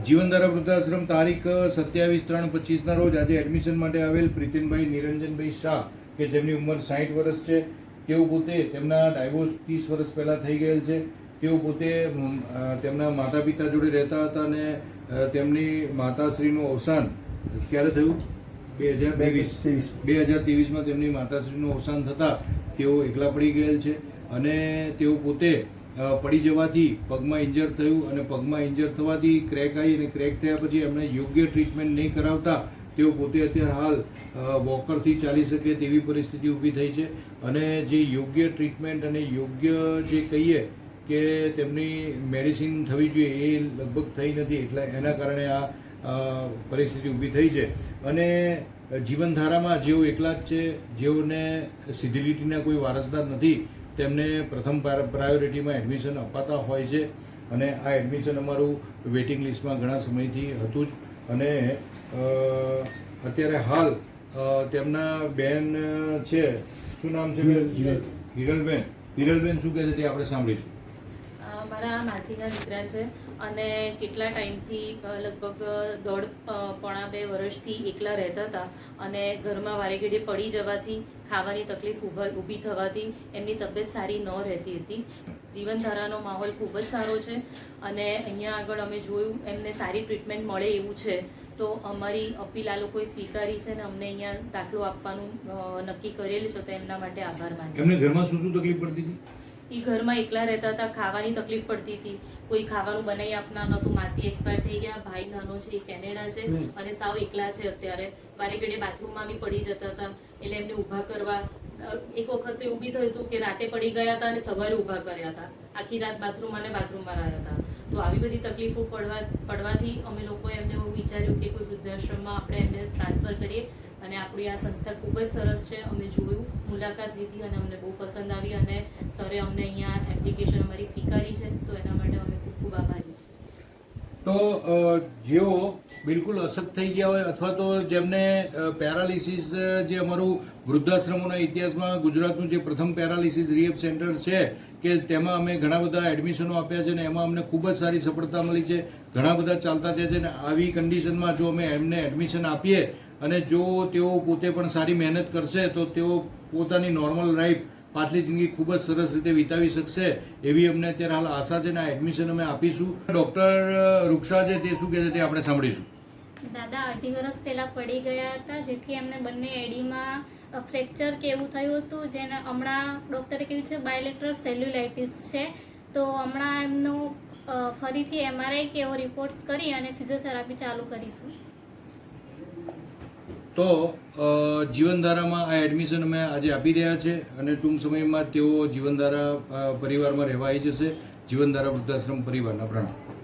જીવનધારા વૃદ્ધાશ્રમ તારીખ 27/3/25 રોજ આજે એડમિશન માટે આવેલ પ્રીતિનભાઈ નિરંજનભાઈ શાહ કે જેમની ઉંમર 60 વર્ષ છે. તેઓ પોતે તેમના ડાયવોર્સ 30 વર્ષ પહેલાં થઈ ગયેલ છે. તેઓ પોતે તેમના માતા પિતા જોડે રહેતા હતા અને તેમની માતાશ્રીનું અવસાન ક્યારે થયું? 2023માં તેમની માતાશ્રીનું અવસાન થતાં તેઓ એકલા પડી ગયેલ છે અને તેઓ પોતે પડી જવાથી પગમાં ઇન્જર થયું અને પગમાં ઇન્જર થવાથી ક્રેક આવી અને ક્રેક થયા પછી એમણે યોગ્ય ટ્રીટમેન્ટ નહીં કરાવતા તેઓ પોતે અત્યારે હાલ વોકરથી ચાલી શકે તેવી પરિસ્થિતિ ઊભી થઈ છે. અને જે યોગ્ય ટ્રીટમેન્ટ અને યોગ્ય જે કહીએ કે તેમની મેડિસિન થવી જોઈએ એ લગભગ થઈ નથી, એટલે એના કારણે આ પરિસ્થિતિ ઊભી થઈ છે. અને જીવનધારામાં જેઓ એકલા જ છે, જેઓને સીધી લીટીના કોઈ વારસદાર નથી, તેમને પ્રથમ પ્રાયોરિટીમાં એડમિશન અપાતા હોય છે. અને આ એડમિશન અમારું વેઇટિંગ લિસ્ટમાં ઘણા સમયથી હતું જ. અને અત્યારે હાલ તેમના બેન છે, શું નામ છે? હિરલબેન. હિરલબેન શું કહે છે તે આપણે સાંભળીશું. મારા માસીના દીકરા છે અને કેટલા ટાઈમથી લગભગ 1.5-2 વર્ષથી એકલા રહેતા હતા અને ઘરમાં વારે ઘડીએ પડી જવાથી, ખાવાની તકલીફ ઊભી થવાથી એમની તબિયત સારી ન રહેતી હતી. જીવનધારાનો માહોલ ખૂબ જ સારો છે અને અહીંયા આગળ અમે જોયું એમને સારી ટ્રીટમેન્ટ મળે એવું છે, તો અમારી અપીલ આ લોકોએ સ્વીકારી છે અને અમને અહીંયા દાખલો આપવાનું નક્કી કરેલ છે, તો એમના માટે આભાર માનું. એમને ઘરમાં શું શું તકલીફ પડતી હતી? એ ઘરમાં એકલા રહેતા હતા, ખાવાની તકલીફ પડતી હતી, કોઈ ખાવાનું બનાવી આપનાર નહોતું. માસી એક્સપાયર થઈ ગયા, ભાઈ નાનો છે એ કેનેડા છે અને સાવ એકલા છે અત્યારે. વારે ઘડીએ બાથરૂમમાં બી પડી જતા હતા, એટલે એમને ઊભા કરવા એક વખત એવું બી થયું હતું કે રાતે પડી ગયા હતા અને સવારે ઊભા કર્યા હતા. આખી રાત બાથરૂમમાં રહ્યા હતા. તો આવી બધી તકલીફો પડવાથી અમે લોકોએ એમને એવું વિચાર્યું કે કોઈ વૃદ્ધાશ્રમમાં આપણે એમને ટ્રાન્સફર કરીએ. અને આપણી આ સંસ્થા ખૂબ જ સરસ છે. અમે જોયું, મુલાકાત લીધી અને અમને બહુ પસંદ આવી અને સરે અમને અહીંયા એપ્લિકેશન અમારી સ્વીકારી છે, તો એના માટે અમે ખૂબ ખૂબ આભારી છીએ. તો જેઓ બિલકુલ અશક્ત થઈ ગયા હોય અથવા તો જેમને પેરાલિસિસ, જે અમારું વૃદ્ધાશ્રમોના ઇતિહાસમાં ગુજરાતનું જે પ્રથમ પેરાલિસિસ રિહેબ સેન્ટર છે કે તેમાં અમે ઘણા બધા એડમિશનો આપ્યા છે અને એમાં અમને ખૂબ જ સારી સફળતા મળી છે. ઘણા બધા ચાલતા થયા છે અને આવી કન્ડિશનમાં જો અમે એમને એડમિશન આપીએ અને જો તેઓ પોતે પણ સારી મહેનત કરશે તો તેઓ પોતાની નોર્મલ લાઈફ, પાછલી જિંદગી ખૂબ જ સરસ રીતે વિતાવી શકશે એવી અમને અત્યારે હાલ આશા છે. ને આ એડમિશન અમે આપીશું. ડૉક્ટર રૂક્ષા છે તે શું કહે છે તે આપણે સાંભળીશું. દાદા 2.5 વર્ષ પહેલા પડી ગયા હતા, જેથી એમને બંને એડીમાં ફ્રેક્ચર કે એવું થયું હતું, જેને હમણાં ડૉક્ટરે કહ્યું છે બાયલેટરલ સેલ્યુલાઇટિસ છે. તો હમણાં એમનું ફરીથી MRI કે એવો રિપોર્ટ્સ કરી અને ફિઝિયોથેરાપી ચાલુ કરીશું. તો જીવનધારામાં આ એડમિશન અમે આજે આપી રહ્યા છે અને ટૂંક સમયમાં તેઓ જીવનધારા પરિવારમાં રહેવા આવી જશે. જીવનધારા વૃદ્ધાશ્રમ પરિવારના પ્રણામ.